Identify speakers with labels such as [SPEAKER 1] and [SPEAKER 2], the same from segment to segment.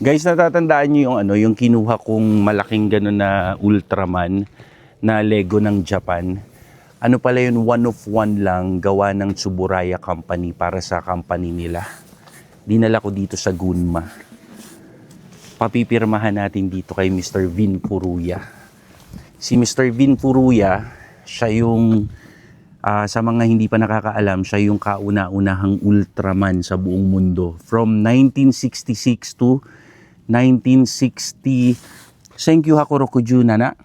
[SPEAKER 1] Guys, natatandaan niyo yung ano, yung kinuha kong malaking gano'n na Ultraman na Lego ng Japan. Ano pala yun, one of one lang, gawa ng Tsuburaya Company para sa company nila. Dinala ko dito sa Gunma. Papipirmahan natin dito kay Mr. Vin Furuya. Si Mr. Vin Furuya, siya yung sa mga hindi pa nakakaalam, siya yung kauna-unahang Ultraman sa buong mundo. From 1966 to 1960, Senkyu Hakurokuju na.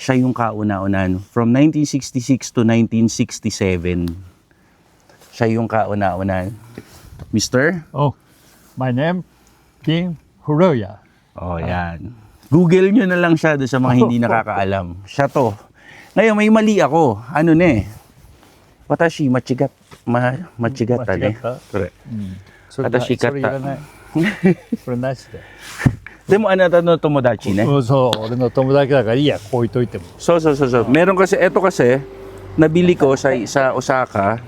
[SPEAKER 1] Siya yung kauna-unahan. From 1966 to 1967, siya yung kauna-unahan. Mister?
[SPEAKER 2] Oh, my name, Vin Furuya.
[SPEAKER 1] Oh, yan. Google nyo na lang siya doon sa mga hindi nakakaalam. Siya to. Ngayon, may mali ako. Ano ne? Watashi machigat. Machigata ne. Correct. Watashi kata.
[SPEAKER 2] これなしで。
[SPEAKER 1] でもあなたの友達ね。
[SPEAKER 2] そう、俺の友達だからいいや、こう置いといても。
[SPEAKER 1] そう。Meron kasi, eto kasi, nabili ko sa Osaka.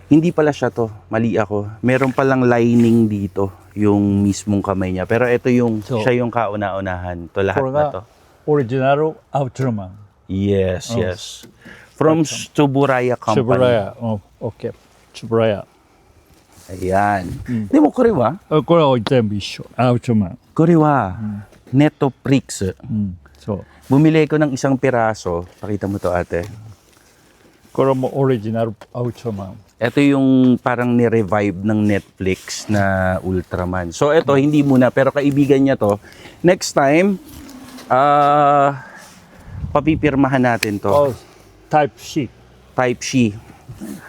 [SPEAKER 1] Hindi pala siya to. Mali ako. Meron palang lining dito, yung mismong kamay niya. Pero ito yung,
[SPEAKER 2] So,
[SPEAKER 1] siya yung kauna-unahan. To lahat
[SPEAKER 2] これ
[SPEAKER 1] na to.
[SPEAKER 2] がオリジナルアウトラマン。
[SPEAKER 1] Yes. From Tsuburaya Company.
[SPEAKER 2] チュブラヤ。オッケー。チュブラヤ。
[SPEAKER 1] Ayan. De mo, これは
[SPEAKER 2] これは全部一緒。アウトラマン。
[SPEAKER 1] これはNetflix.
[SPEAKER 2] そう。
[SPEAKER 1] Bumili ko ng isang piraso. Pakita mo to, ate.
[SPEAKER 2] これもオリジナルアウトラマン。
[SPEAKER 1] Ito yung parang ni-revive ng Netflix na Ultraman. So ito, hindi muna, pero kaibigan niya to. Next time, papipirmahan natin to.
[SPEAKER 2] Oh, type C.
[SPEAKER 1] Type C.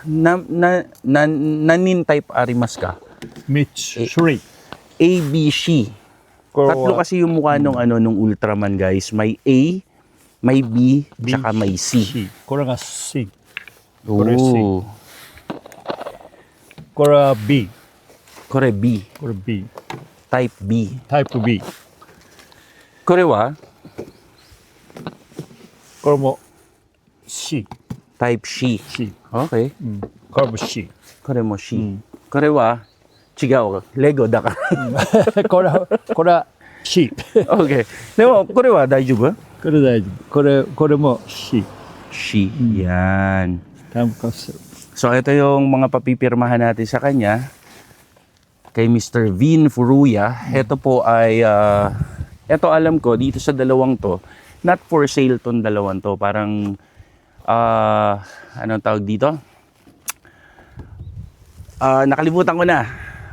[SPEAKER 1] Nanin type arimas ka?
[SPEAKER 2] 3種類。
[SPEAKER 1] A, B, C.
[SPEAKER 2] これ
[SPEAKER 1] Tatlo
[SPEAKER 2] は
[SPEAKER 1] kasi yung mukha nung Ultraman, guys. May A, may B, tsaka may C.
[SPEAKER 2] C。これが C。
[SPEAKER 1] Oh.
[SPEAKER 2] これ C。これは B。
[SPEAKER 1] これ B.
[SPEAKER 2] これ B。
[SPEAKER 1] Type B.
[SPEAKER 2] タイプ B。
[SPEAKER 1] これは
[SPEAKER 2] これも C。
[SPEAKER 1] Type C.
[SPEAKER 2] C。
[SPEAKER 1] Okay.
[SPEAKER 2] これも C。
[SPEAKER 1] これも C. これは違う。レゴだから。
[SPEAKER 2] これは C。
[SPEAKER 1] Okay. でも、これは大丈夫？
[SPEAKER 2] これ大丈夫。これも C。
[SPEAKER 1] C. Yan.
[SPEAKER 2] タイムカプセル。
[SPEAKER 1] So, ito yung mga papipirmahan natin sa kanya. Kay Mr. Vin Furuya. Ito po ay, ito alam ko, dito sa dalawang to, not for sale tong dalawang to. Parang, anong tawag dito? Nakalimutan ko na.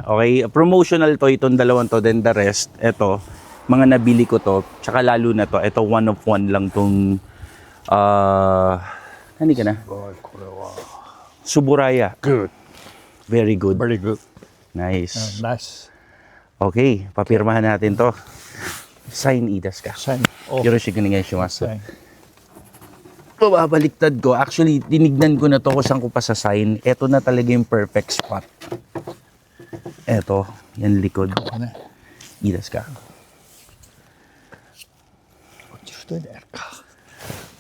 [SPEAKER 1] Okay, promotional to itong dalawang to, then the rest, ito, mga nabili ko to, tsaka lalo na to, ito one of one lang tong, hindi ka na?
[SPEAKER 2] これは
[SPEAKER 1] Tsuburaya.
[SPEAKER 2] Good.
[SPEAKER 1] Very good.
[SPEAKER 2] Very good.
[SPEAKER 1] Nice.
[SPEAKER 2] Nice.
[SPEAKER 1] Okay, papirmahan natin to. Sign idas ka.
[SPEAKER 2] Sign. Oh,
[SPEAKER 1] Yoroshiku onegaishimasu.
[SPEAKER 2] sign.
[SPEAKER 1] Babaliktad ko. Actually, tinignan ko na to kung saan ko pa sa sign. Ito na talaga yung perfect spot. Ito, yan likod.
[SPEAKER 2] ね。
[SPEAKER 1] Idas ka.
[SPEAKER 2] こっち太いでやるか。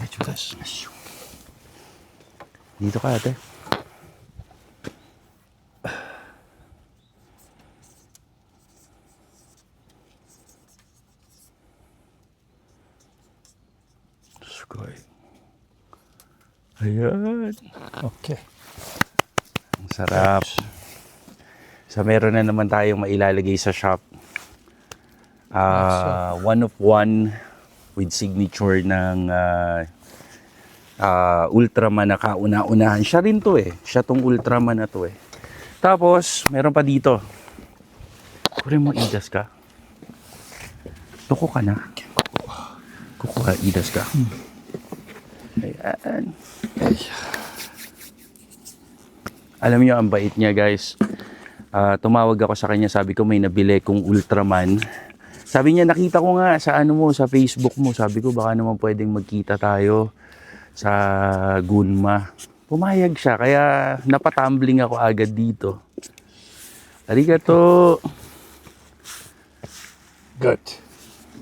[SPEAKER 1] Medyo das. Dito ka, ate. Sugoi. Ayan.
[SPEAKER 2] OK。
[SPEAKER 1] Ang sarap. So, meron na naman tayong mailalagay sa shop. One of one with signature ng Ultraman na kauna-unahan. Siya rin to eh. Siya tong Ultraman na to eh. Tapos, meron pa dito. Kure mo, idas ka. Tuko ka na. Kukuha, idas ka. Ayan. Alam niyo, ang bait niya, guys. Tumawag ako sa kanya, sabi ko may nabili kong Ultraman. Sabi niya, nakita ko nga sa ano mo, sa Facebook mo. Sabi ko, baka naman pwedeng magkita tayo sa Gunma. Pumayag siya, kaya napatumbling ako agad dito. Arigato.
[SPEAKER 2] Good.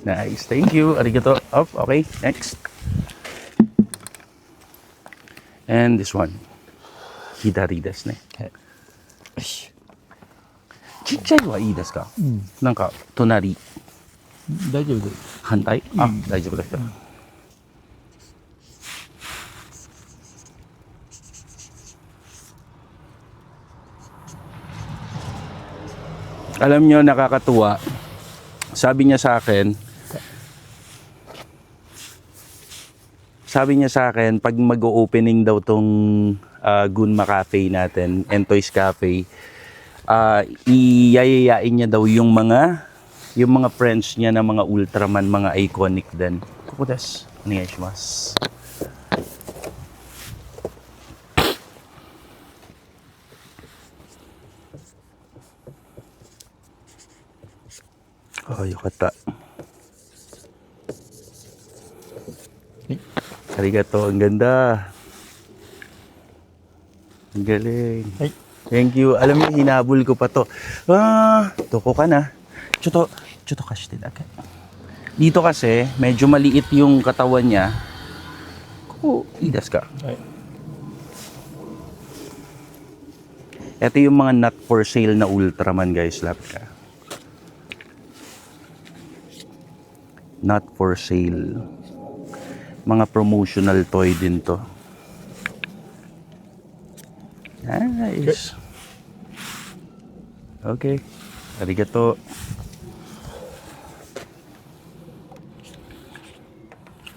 [SPEAKER 1] Nice, thank you. Arigato. Up, okay, next. And this one. Hidaridas na. ちっちゃいはいいですか？なんか隣
[SPEAKER 2] 大丈夫です。
[SPEAKER 1] 反対？あ、大丈夫ですよ。Alam nyo, nakakatuwa. Sabi niya sa akin, pag mag-opening daw tong Gunma Cafe natin, Entoy's Cafe, iyayayain niya daw yung mga friends niya na mga Ultraman, mga iconic din. Koko desu. Onegaishimasu. Oh, yokata. Arigato, ang ganda. Ang galing.
[SPEAKER 2] Ay.
[SPEAKER 1] Thank you. Alam mo, hinabol ko pa to. Toko ka na. Chuto kashite dake. Dito kasi, medyo maliit yung katawan niya. Ii desu ka?
[SPEAKER 2] Ay.
[SPEAKER 1] Ito yung mga not for sale na Ultraman, guys. Lapit ka. Not for sale. Mga promotional toy din to. Nice. Okay. Arigato.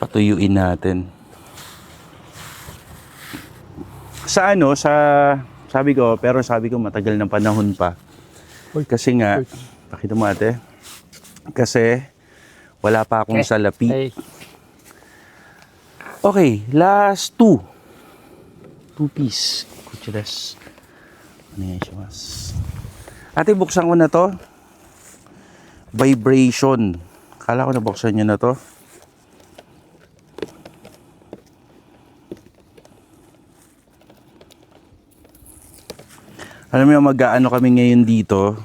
[SPEAKER 1] Patuyuin natin. Sabi ko matagal ng panahon pa. Kasi nga, pakita mo ate. Kasi wala pa akong salapi.
[SPEAKER 2] Ay.
[SPEAKER 1] Okay, last two piece. Kuchidas. Onegaishimasu. Ate, buksan ko na to. Vibration. Kala ko nabuksan niyo na to. Alam mo, mag-aano kami ngayon dito.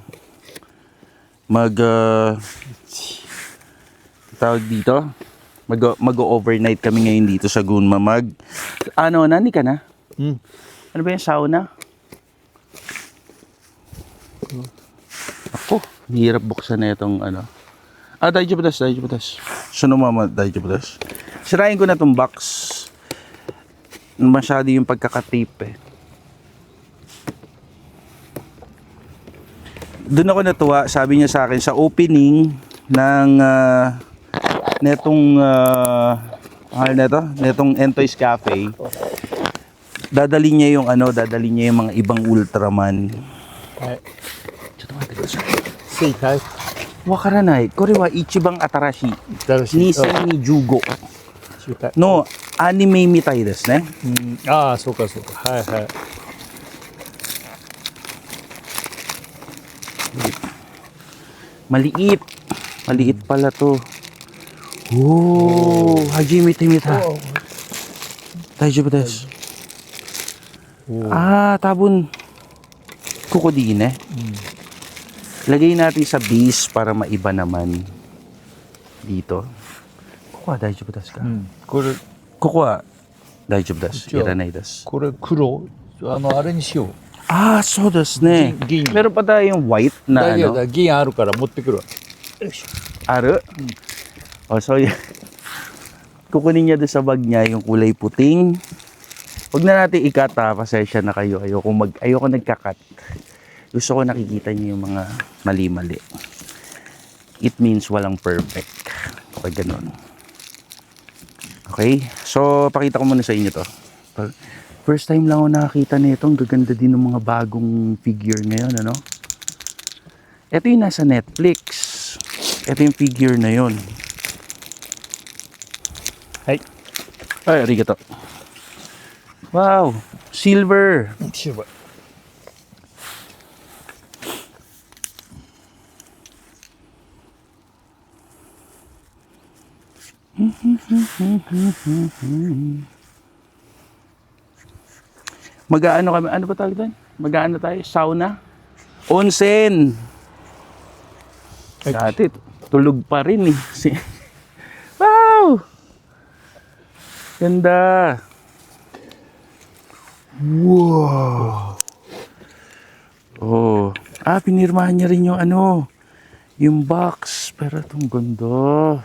[SPEAKER 1] Tawag dito. Mag-overnight kami ngayon dito sa Gunma. Nani ka na? Ano ba yung sauna? Ako, hirap buksan na itong ano. Daijoubu desu. Sunomama, daijoubu desu. Sirain ko na itong box. Masyado yung pagkakatape eh. Doon ako natuwa, sabi niya sa akin, sa opening ng netong Entoy's Cafe, dadali niya yung mga ibang Ultraman.
[SPEAKER 2] Ay.
[SPEAKER 1] ちょっと待ってください。
[SPEAKER 2] 正解。
[SPEAKER 1] わからない。これは一番新しい。
[SPEAKER 2] 新しい。
[SPEAKER 1] 2025
[SPEAKER 2] 正解。
[SPEAKER 1] のアニメみたいですね。
[SPEAKER 2] ああ、そうかそうか。はいはい。
[SPEAKER 1] Maliit. Maliit pala to. Hajimete mita. Daijoubu desu. Tabun. Kukodine. Lagay natin sa base para maiba naman. Dito. Koko wa daijoubu desu ka?
[SPEAKER 2] これ、
[SPEAKER 1] Koko wa daijoubu desu.
[SPEAKER 2] 一応
[SPEAKER 1] Iranai desu.
[SPEAKER 2] これ黒。あれにしよう。
[SPEAKER 1] そうですね。
[SPEAKER 2] 銀。
[SPEAKER 1] Meron pa tayong white na
[SPEAKER 2] 大丈夫だ。銀あるから持ってくるわ。よいしょ。
[SPEAKER 1] Aro? So yan. Kukunin niya doon sa bag niya yung kulay puting. Huwag na natin i-cut ha. Pasensya na kayo. Ayoko nagka-cut. Gusto ko nakikita niyo yung mga mali-mali. It means walang perfect. Pag ganun. Okay? So, pakita ko muna sa inyo to. First time lang ako nakakita nito. Ang gaganda din ng mga bagong figure ngayon, ano? Ito yung nasa Netflix. Ito yung figure na yon.
[SPEAKER 2] Ay.
[SPEAKER 1] Arigato. Wow, silver.
[SPEAKER 2] Silver.
[SPEAKER 1] Mag-aano kami? Ano ba tawag doon? Mag-aano tayo? Sauna? Onsen! Dati, tulog pa rin eh. Wow! Ganda! Wow! Oh. Pinirmahan niya rin yung ano, yung box. Pero itong ganda.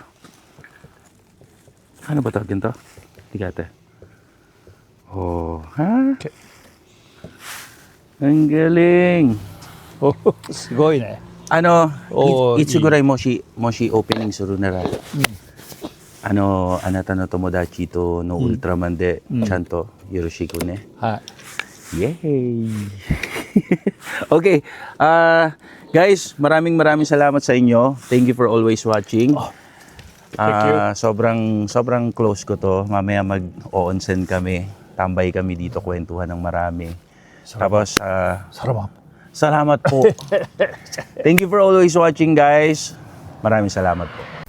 [SPEAKER 1] Ano ba tawagin to? Tigate. Oh, ha?
[SPEAKER 2] Okay.
[SPEAKER 1] Ang galing.
[SPEAKER 2] おすごいね。
[SPEAKER 1] Ano,
[SPEAKER 2] いい。
[SPEAKER 1] itsuguray moshi opening suru nara. Anata no tomodachi to no Ultraman de chanto yoroshiku ne.
[SPEAKER 2] はい。
[SPEAKER 1] Yay! Okay. Guys, maraming salamat sa inyo. Thank you for always watching.
[SPEAKER 2] Thank you.
[SPEAKER 1] Sobrang close ko to. Mamaya mag-onsen kami. Tambay kami dito, kwentuhan ng marami. Tapos,
[SPEAKER 2] Salamat.
[SPEAKER 1] salamat po. Thank you for always watching, guys. Maraming salamat po.